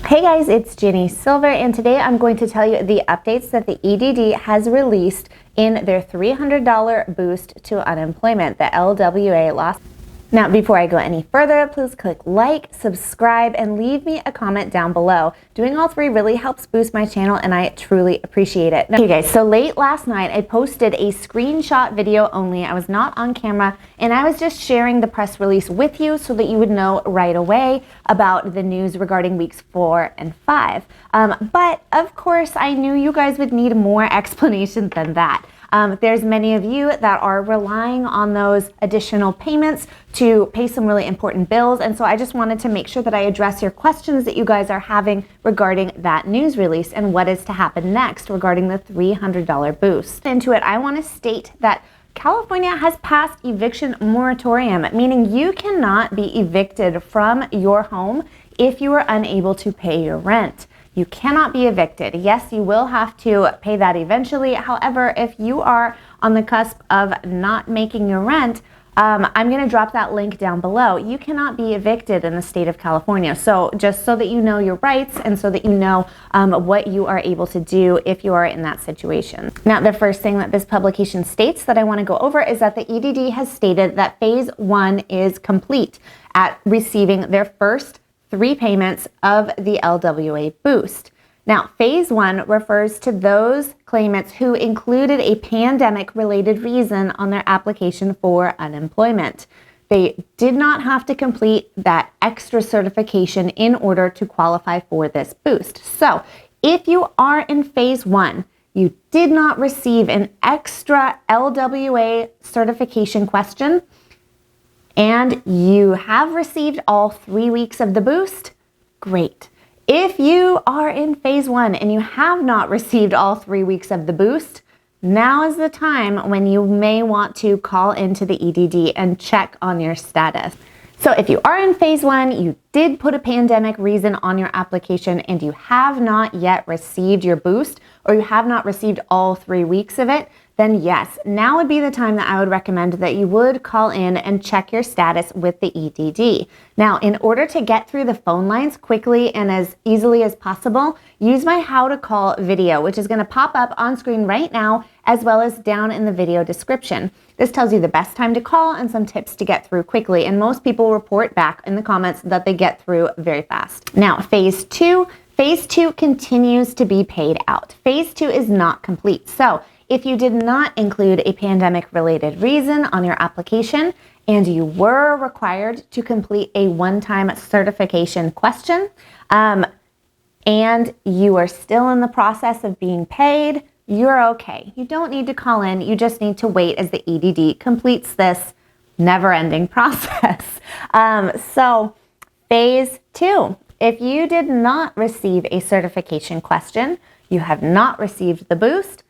Hey guys, it's Ginny Silver, and today I'm going to tell you the updates that the EDD has released in their $300 boost to unemployment, the LWA loss. Now, before I go any further, please click like, subscribe, and leave me a comment down below. Doing all three really helps boost my channel, and I truly appreciate it. Okay guys, so late last night, I posted a screenshot video only. I was not on camera, and I was just sharing the press release with you so that you would know right away about the news regarding weeks 4 and 5. But of course, I knew you guys would need more explanation than that. There's many of you that are relying on those additional payments to pay some really important bills, and so I just wanted to make sure that I address your questions that you guys are having regarding that news release and what is to happen next regarding the $300 boost. Into it, I want to state that California has passed eviction moratorium, meaning you cannot be evicted from your home if you are unable to pay your rent. You cannot be evicted. Yes, you will have to pay that eventually. However, if you are on the cusp of not making your rent, I'm going to drop that link down below. You cannot be evicted in the state of California. So just so that you know your rights and so that you know what you are able to do if you are in that situation. Now, the first thing that this publication states that I want to go over is that the EDD has stated that phase 1 is complete at receiving their first 3 payments of the LWA boost. Now, phase 1 refers to those claimants who included a pandemic-related reason on their application for unemployment. They did not have to complete that extra certification in order to qualify for this boost. So, if you are in phase 1, you did not receive an extra LWA certification question, and you have received all 3 weeks of the boost, great. If you are in phase 1 and you have not received all 3 weeks of the boost, now is the time when you may want to call into the EDD and check on your status. So if you are in phase 1, you did put a pandemic reason on your application and you have not yet received your boost, or you have not received all 3 weeks of it, then yes, now would be the time that I would recommend that you would call in and check your status with the EDD. Now, in order to get through the phone lines quickly and as easily as possible, use my how to call video, which is going to pop up on screen right now, as well as down in the video description. This tells you the best time to call and some tips to get through quickly, and most people report back in the comments that they get through very fast. Now, phase 2 continues to be paid out. Phase 2 is not complete. So if you did not include a pandemic-related reason on your application and you were required to complete a one-time certification question, and you are still in the process of being paid, you're okay. You don't need to call in. You just need to wait as the EDD completes this never-ending process. So phase 2, if you did not receive a certification question, you have not received the boost,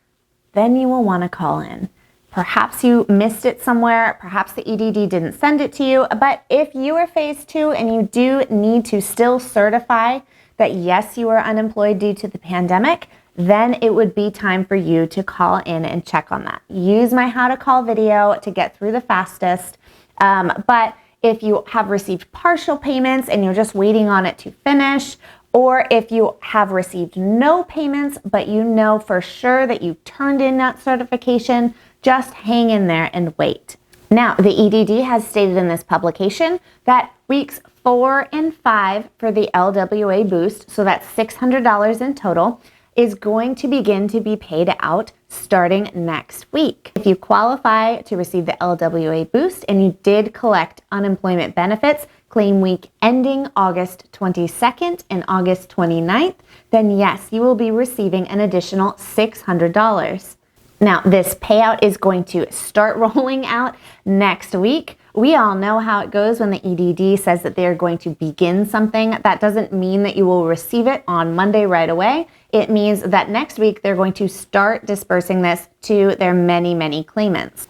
then you will want to call in. Perhaps you missed it somewhere, perhaps the EDD didn't send it to you, but if you are phase 2 and you do need to still certify that yes, you are unemployed due to the pandemic, then it would be time for you to call in and check on that. Use my how to call video to get through the fastest, but if you have received partial payments and you're just waiting on it to finish, or if you have received no payments, but you know for sure that you turned in that certification, just hang in there and wait. Now, the EDD has stated in this publication that weeks 4 and 5 for the LWA boost, so that's $600 in total, is going to begin to be paid out starting next week. If you qualify to receive the LWA boost and you did collect unemployment benefits, claim week ending August 22nd and August 29th, then yes, you will be receiving an additional $600. Now, this payout is going to start rolling out next week. We all know how it goes when the EDD says that they're going to begin something. That doesn't mean that you will receive it on Monday right away. It means that next week they're going to start dispersing this to their many, many claimants.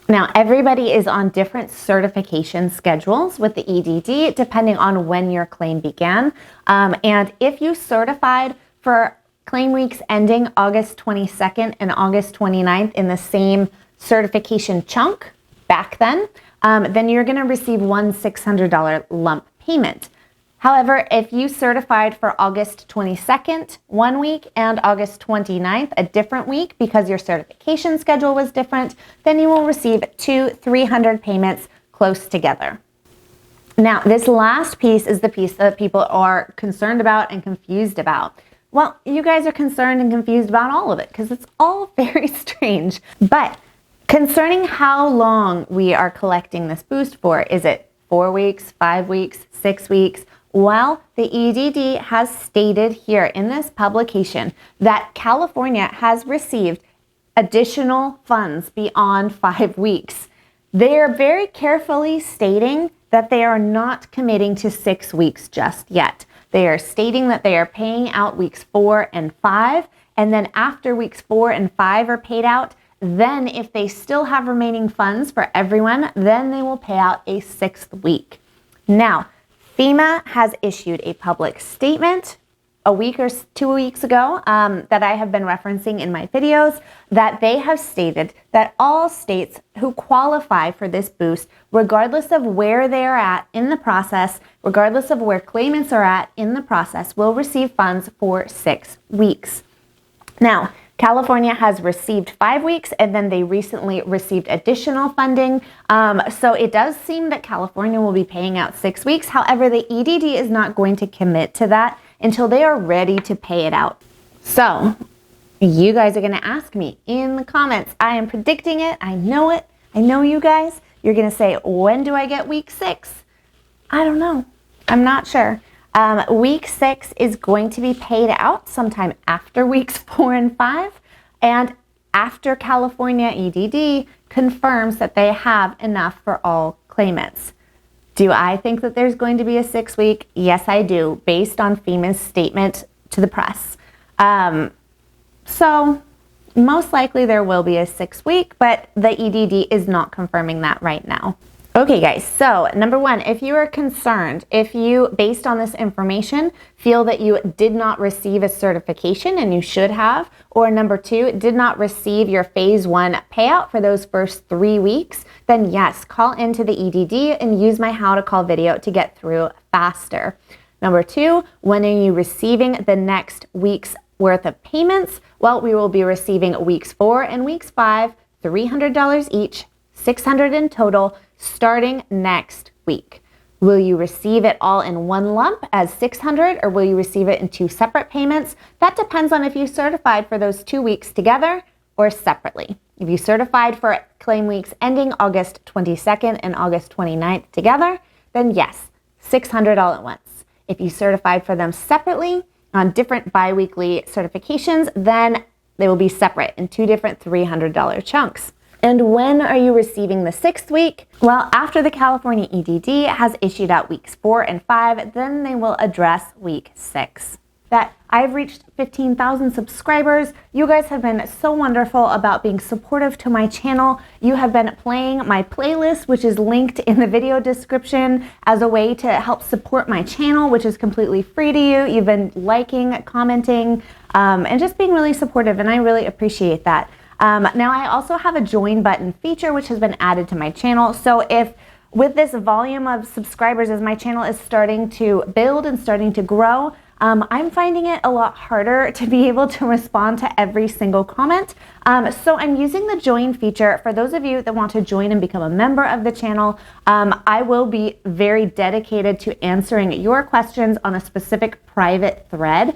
Now, everybody is on different certification schedules with the EDD depending on when your claim began. And if you certified for claim weeks ending August 22nd and August 29th in the same certification chunk back then you're going to receive one $600 lump payment. However, if you certified for August 22nd, 1 week, and August 29th, a different week, because your certification schedule was different, then you will receive 2 300 payments close together. Now, this last piece is the piece that people are concerned about and confused about. Well, you guys are concerned and confused about all of it because it's all very strange. But concerning how long we are collecting this boost for, is it 4 weeks, 5 weeks, 6 weeks? Well, the EDD has stated here in this publication that California has received additional funds beyond 5 weeks. They are very carefully stating that they are not committing to 6 weeks just yet. They are stating that they are paying out weeks 4 and 5, and then after weeks 4 and 5 are paid out, then if they still have remaining funds for everyone, then they will pay out a 6th week. Now, FEMA has issued a public statement a week or 2 weeks ago that I have been referencing in my videos, that they have stated that all states who qualify for this boost, regardless of where they are at in the process, regardless of where claimants are at in the process, will receive funds for 6 weeks. Now, California has received 5 weeks, and then they recently received additional funding. So it does seem that California will be paying out 6 weeks. However, the EDD is not going to commit to that until they are ready to pay it out. So you guys are going to ask me in the comments. I am predicting it. I know it. I know you guys. You're going to say, when do I get week 6? I don't know. I'm not sure. Week 6 is going to be paid out sometime after weeks 4 and 5, and after California EDD confirms that they have enough for all claimants. Do I think that there's going to be a 6 week? Yes, I do, based on FEMA's statement to the press. So most likely there will be a 6 week, but the EDD is not confirming that right now. Okay guys, so number 1, if you are concerned, if you, based on this information, feel that you did not receive a certification and you should have, or number 2, did not receive your phase 1 payout for those first 3 weeks, then yes, call into the EDD and use my how to call video to get through faster. Number 2, when are you receiving the next week's worth of payments? Well, we will be receiving weeks 4 and weeks 5, $300 each, $600 in total, starting next week. Will you receive it all in one lump as $600, or will you receive it in 2 separate payments? That depends on if you certified for those 2 weeks together or separately. If you certified for claim weeks ending August 22nd and August 29th together, then yes, $600 all at once. If you certified for them separately on different bi-weekly certifications, then they will be separate in 2 different $300 chunks. And when are you receiving the 6th week? Well, after the California EDD has issued out weeks 4 and 5, then they will address week 6. That I've reached 15,000 subscribers. You guys have been so wonderful about being supportive to my channel. You have been playing my playlist, which is linked in the video description, as a way to help support my channel, which is completely free to you. You've been liking, commenting, and just being really supportive, and I really appreciate that. Now I also have a join button feature which has been added to my channel. So if with this volume of subscribers, as my channel is starting to build and starting to grow, I'm finding it a lot harder to be able to respond to every single comment. So I'm using the join feature. For those of you that want to join and become a member of the channel, I will be very dedicated to answering your questions on a specific private thread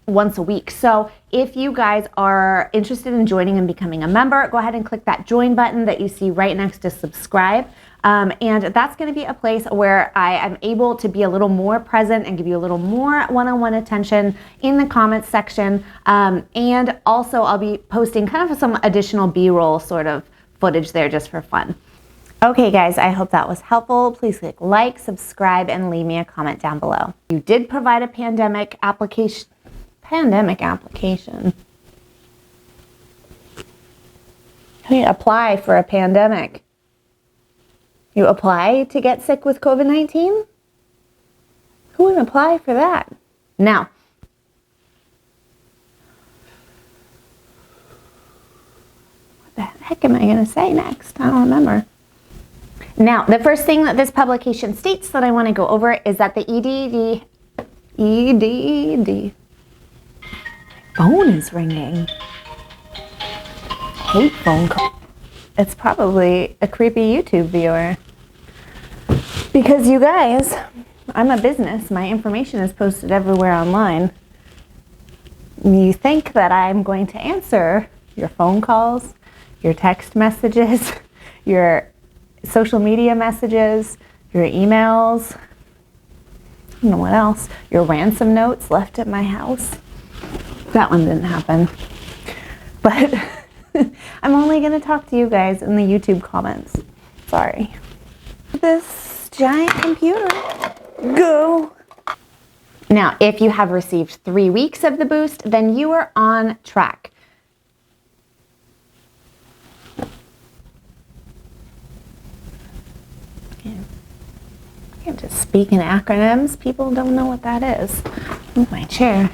once a week. So if you guys are interested in joining and becoming a member, go ahead and click that join button that you see right next to subscribe. And that's going to be a place where I am able to be a little more present and give you a little more one-on-one attention in the comments section. And also I'll be posting kind of some additional B-roll sort of footage there just for fun. Okay guys, I hope that was helpful. Please click like, subscribe, and leave me a comment down below. You did provide a pandemic application. You apply for a pandemic. You apply to get sick with COVID-19? Who would apply for that? Now, what the heck am I going to say next? I don't remember. Now, the first thing that this publication states that I want to go over is that the EDD, phone is ringing. Hate phone call. It's probably a creepy YouTube viewer. Because you guys, I'm a business. My information is posted everywhere online. You think that I'm going to answer your phone calls, your text messages, your social media messages, your emails, I don't know what else, your ransom notes left at my house. That one didn't happen. But I'm only going to talk to you guys in the YouTube comments. Sorry. This giant computer. Go. Now, if you have received 3 weeks of the boost, then you are on track. I can't just speak in acronyms. People don't know what that is. Move my chair.